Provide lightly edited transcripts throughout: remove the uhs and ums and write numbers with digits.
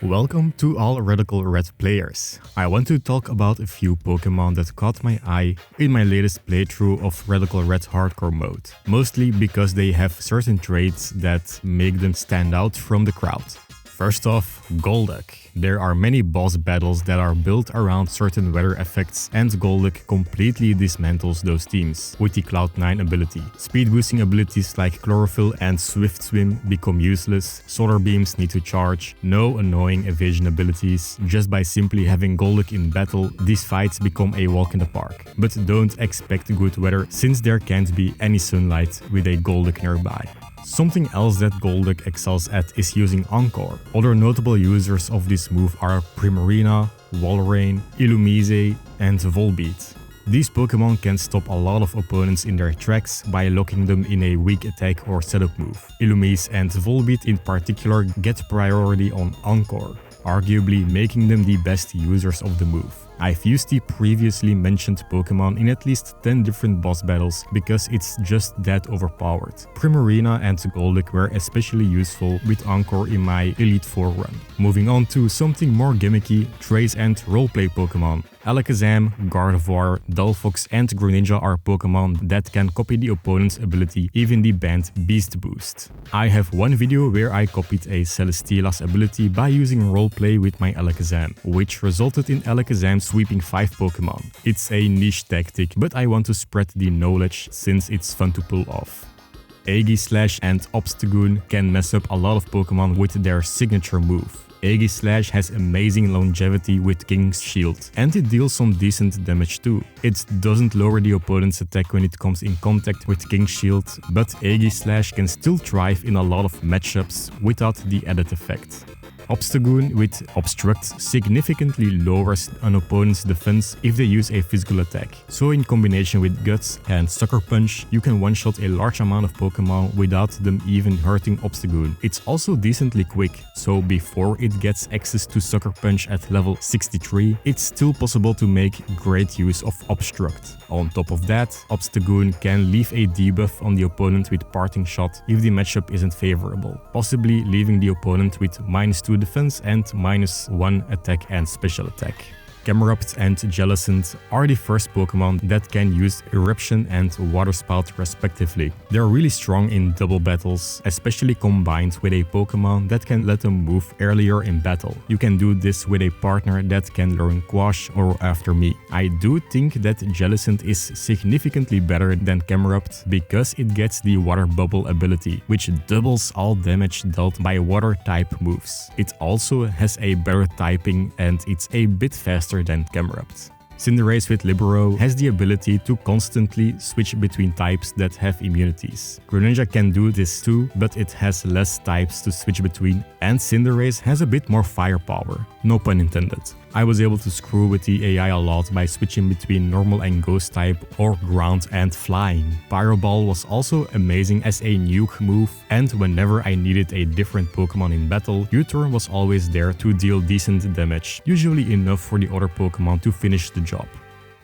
Welcome to all Radical Red players. I want to talk about a few Pokemon that caught my eye in my latest playthrough of Radical Red Hardcore mode, mostly because they have certain traits that make them stand out from the crowd. First off, Golduck. There are many boss battles that are built around certain weather effects, and Golduck completely dismantles those teams with the Cloud9 ability. Speed boosting abilities like Chlorophyll and Swift Swim become useless, Solar Beams need to charge, no annoying evasion abilities. Just by simply having Golduck in battle, these fights become a walk in the park. But don't expect good weather, since there can't be any sunlight with a Golduck nearby. Something else that Golduck excels at is using Encore. Other notable users of this move are Primarina, Walrein, Illumise, and Volbeat. These Pokemon can stop a lot of opponents in their tracks by locking them in a weak attack or setup move. Illumise and Volbeat in particular get priority on Encore, arguably making them the best users of the move. I've used the previously mentioned Pokemon in at least 10 different boss battles because it's just that overpowered. Primarina and Golduck were especially useful with Encore in my Elite Four run. Moving on to something more gimmicky, trace and roleplay Pokemon. Alakazam, Gardevoir, Delphox and Greninja are Pokemon that can copy the opponent's ability, even the banned Beast Boost. I have one video where I copied a Celesteela's ability by using roleplay with my Alakazam, which resulted in Alakazam sweeping 5 Pokemon. It's a niche tactic, but I want to spread the knowledge since it's fun to pull off. Aegislash and Obstagoon can mess up a lot of Pokemon with their signature move. Aegislash has amazing longevity with King's Shield, and it deals some decent damage too. It doesn't lower the opponent's attack when it comes in contact with King's Shield, but Aegislash can still thrive in a lot of matchups without the added effect. Obstagoon with Obstruct significantly lowers an opponent's defense if they use a physical attack. So in combination with Guts and Sucker Punch, you can one-shot a large amount of Pokemon without them even hurting Obstagoon. It's also decently quick, so before it gets access to Sucker Punch at level 63, it's still possible to make great use of Obstruct. On top of that, Obstagoon can leave a debuff on the opponent with Parting Shot if the matchup isn't favorable, possibly leaving the opponent with -2 defense and -1 attack and special attack. Camerupt and Jellicent are the first Pokemon that can use Eruption and Water Spout respectively. They're really strong in double battles, especially combined with a Pokemon that can let them move earlier in battle. You can do this with a partner that can learn Quash or After Me. I do think that Jellicent is significantly better than Camerupt because it gets the Water Bubble ability, which doubles all damage dealt by water type moves. It also has a better typing and it's a bit faster than Camerupt. Cinderace with Libero has the ability to constantly switch between types that have immunities. Greninja can do this too, but it has less types to switch between, and Cinderace has a bit more firepower, no pun intended. I was able to screw with the AI a lot by switching between normal and ghost type or ground and flying. Pyro Ball was also amazing as a nuke move, and whenever I needed a different Pokemon in battle, U-Turn was always there to deal decent damage, usually enough for the other Pokemon to finish the job.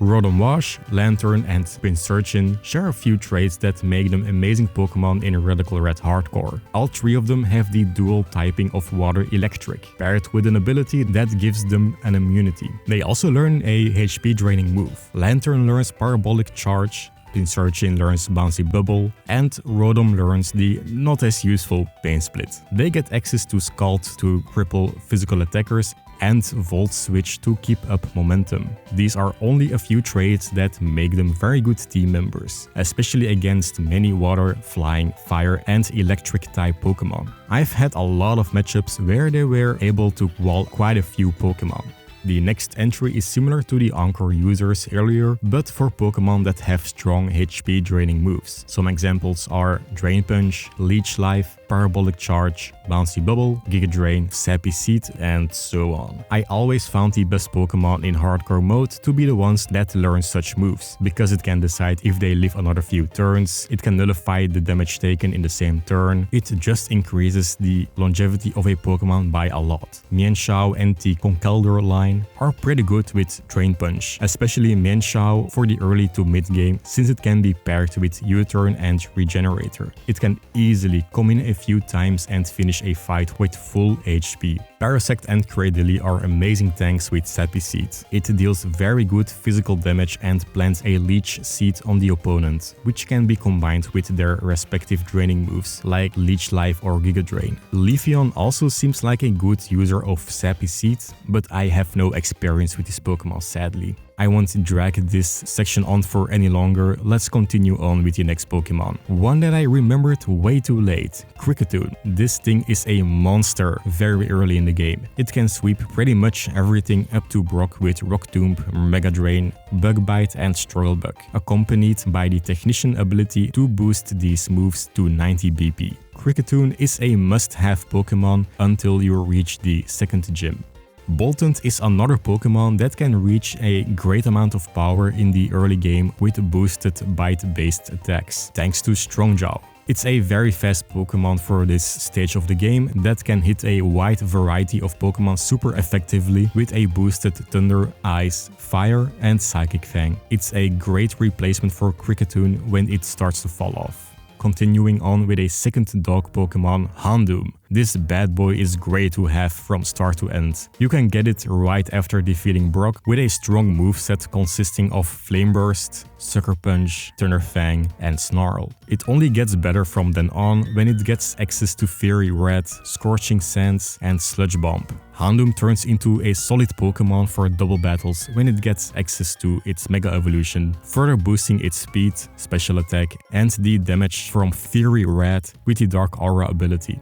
Rotom Wash, Lanturn and Pinsirchin share a few traits that make them amazing Pokemon in Radical Red Hardcore. All 3 of them have the dual typing of Water Electric, paired with an ability that gives them an immunity. They also learn a HP draining move. Lanturn learns Parabolic Charge, Pinsirchin learns Bouncy Bubble, and Rotom learns the not as useful Pain Split. They get access to Scald to cripple physical attackers and Volt Switch to keep up momentum. These are only a few traits that make them very good team members, especially against many water, flying, fire and electric type Pokemon. I've had a lot of matchups where they were able to wall quite a few Pokemon. The next entry is similar to the Encore users earlier, but for Pokemon that have strong HP draining moves. Some examples are Drain Punch, Leech Life, Parabolic Charge, Bouncy Bubble, Giga Drain, Sappy Seed, and so on. I always found the best Pokemon in hardcore mode to be the ones that learn such moves, because it can decide if they live another few turns, it can nullify the damage taken in the same turn, it just increases the longevity of a Pokemon by a lot. Mienshao and the Conkeldurr line are pretty good with Drain Punch, especially Mienshao for the early to mid game, since it can be paired with U-Turn and Regenerator. It can easily come in a few times and finish a fight with full HP. Parasect and Cradily are amazing tanks with Sappy Seed. It deals very good physical damage and plants a Leech Seed on the opponent, which can be combined with their respective draining moves like Leech Life or Giga Drain. Leafeon also seems like a good user of Sappy Seed, but I have no experience with this Pokemon sadly. I won't drag this section on for any longer, let's continue on with the next Pokemon. One that I remembered way too late, Kricketune. This thing is a monster very early in the game. It can sweep pretty much everything up to Brock with Rock Tomb, Mega Drain, Bug Bite and Struggle Bug, accompanied by the Technician ability to boost these moves to 90 BP. Kricketune is a must-have Pokemon until you reach the second gym. Boltund is another Pokemon that can reach a great amount of power in the early game with boosted bite-based attacks, thanks to Strongjaw. It's a very fast Pokemon for this stage of the game that can hit a wide variety of Pokemon super effectively with a boosted Thunder, Ice, Fire and Psychic Fang. It's a great replacement for Kricketune when it starts to fall off. Continuing on with a second dog Pokemon, Houndoom. This bad boy is great to have from start to end. You can get it right after defeating Brock with a strong moveset consisting of Flame Burst, Sucker Punch, Thunder Fang and Snarl. It only gets better from then on when it gets access to Fiery Red, Scorching Sands and Sludge Bomb. Houndoom turns into a solid Pokemon for double battles when it gets access to its Mega Evolution, further boosting its speed, special attack and the damage from Fiery Red with the Dark Aura ability.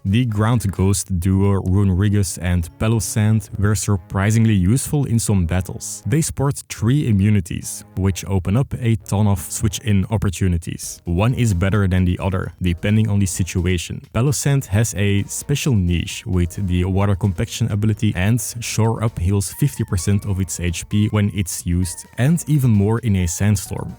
The Ground Ghost duo Runerigus and Palossand were surprisingly useful in some battles. They sport 3 immunities, which open up a ton of switch-in opportunities. One is better than the other, depending on the situation. Palossand has a special niche with the Water Compaction ability and Shore Up heals 50% of its HP when it's used, and even more in a Sandstorm.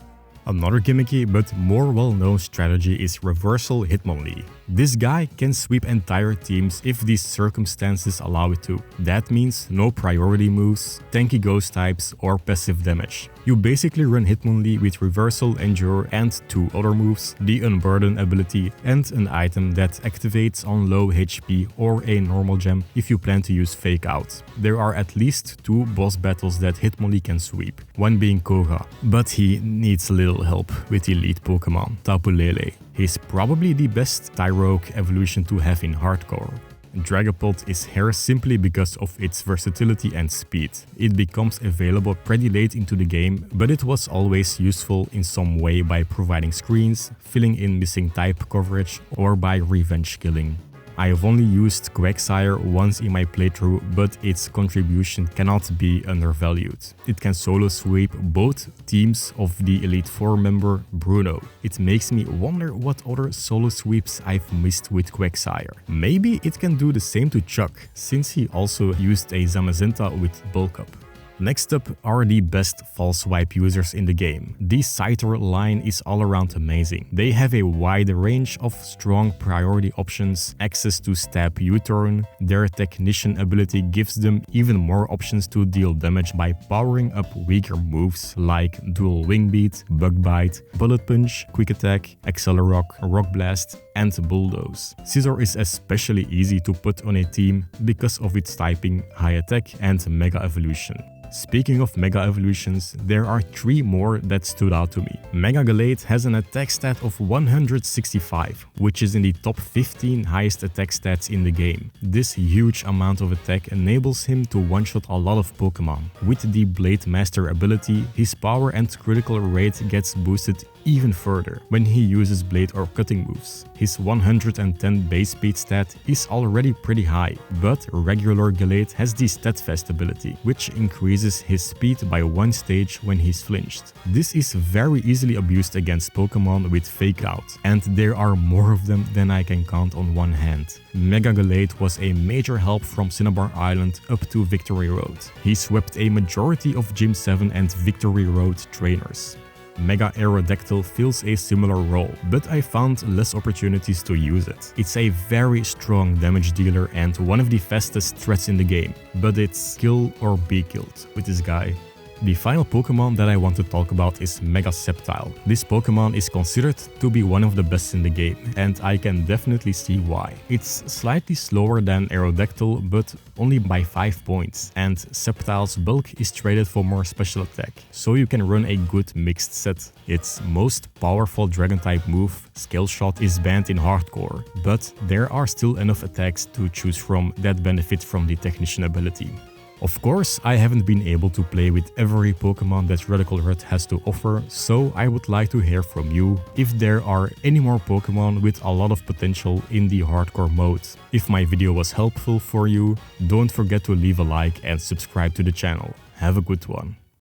Another gimmicky but more well-known strategy is Reversal Hitmonlee. This guy can sweep entire teams if these circumstances allow it to. That means no priority moves, tanky ghost types or passive damage. You basically run Hitmonlee with Reversal, Endure and 2 other moves, the Unburden ability and an item that activates on low HP or a normal gem if you plan to use Fake Out. There are at least 2 boss battles that Hitmonlee can sweep, one being Koga, but he needs a little help with elite Pokemon, Tapu Lele. He's probably the best Tyrogue evolution to have in hardcore. Dragapult is here simply because of its versatility and speed. It becomes available pretty late into the game, but it was always useful in some way by providing screens, filling in missing type coverage, or by revenge killing. I have only used Quagsire once in my playthrough, but its contribution cannot be undervalued. It can solo sweep both teams of the Elite Four member Bruno. It makes me wonder what other solo sweeps I've missed with Quagsire. Maybe it can do the same to Chuck, since he also used a Zamazenta with Bulk Up. Next up are the best false swipe users in the game. The Scyther line is all around amazing. They have a wide range of strong priority options, access to stab U-turn, their Technician ability gives them even more options to deal damage by powering up weaker moves like Dual Wing Beat, Bug Bite, Bullet Punch, Quick Attack, Accelerock, Rock Blast and Bulldoze. Scizor is especially easy to put on a team because of its typing, high attack and Mega Evolution. Speaking of Mega Evolutions, there are 3 more that stood out to me. Mega Gallade has an attack stat of 165, which is in the top 15 highest attack stats in the game. This huge amount of attack enables him to one-shot a lot of Pokemon. With the Blade Master ability, his power and critical rate gets boosted even further when he uses blade or cutting moves. His 110 base speed stat is already pretty high, but regular Gallade has the Steadfast ability, which increases his speed by 1 stage when he's flinched. This is very easily abused against Pokemon with Fake Out, and there are more of them than I can count on one hand. Mega Gallade was a major help from Cinnabar Island up to Victory Road. He swept a majority of Gym 7 and Victory Road trainers. Mega Aerodactyl fills a similar role, but I found less opportunities to use it. It's a very strong damage dealer and one of the fastest threats in the game, but it's kill or be killed with this guy. The final Pokemon that I want to talk about is Mega Sceptile. This Pokemon is considered to be one of the best in the game, and I can definitely see why. It's slightly slower than Aerodactyl, but only by 5 points, and Sceptile's bulk is traded for more special attack, so you can run a good mixed set. Its most powerful Dragon-type move, Scale Shot, is banned in Hardcore, but there are still enough attacks to choose from that benefit from the Technician ability. Of course, I haven't been able to play with every Pokemon that Radical Red has to offer, so I would like to hear from you if there are any more Pokemon with a lot of potential in the Hardcore mode. If my video was helpful for you, don't forget to leave a like and subscribe to the channel. Have a good one.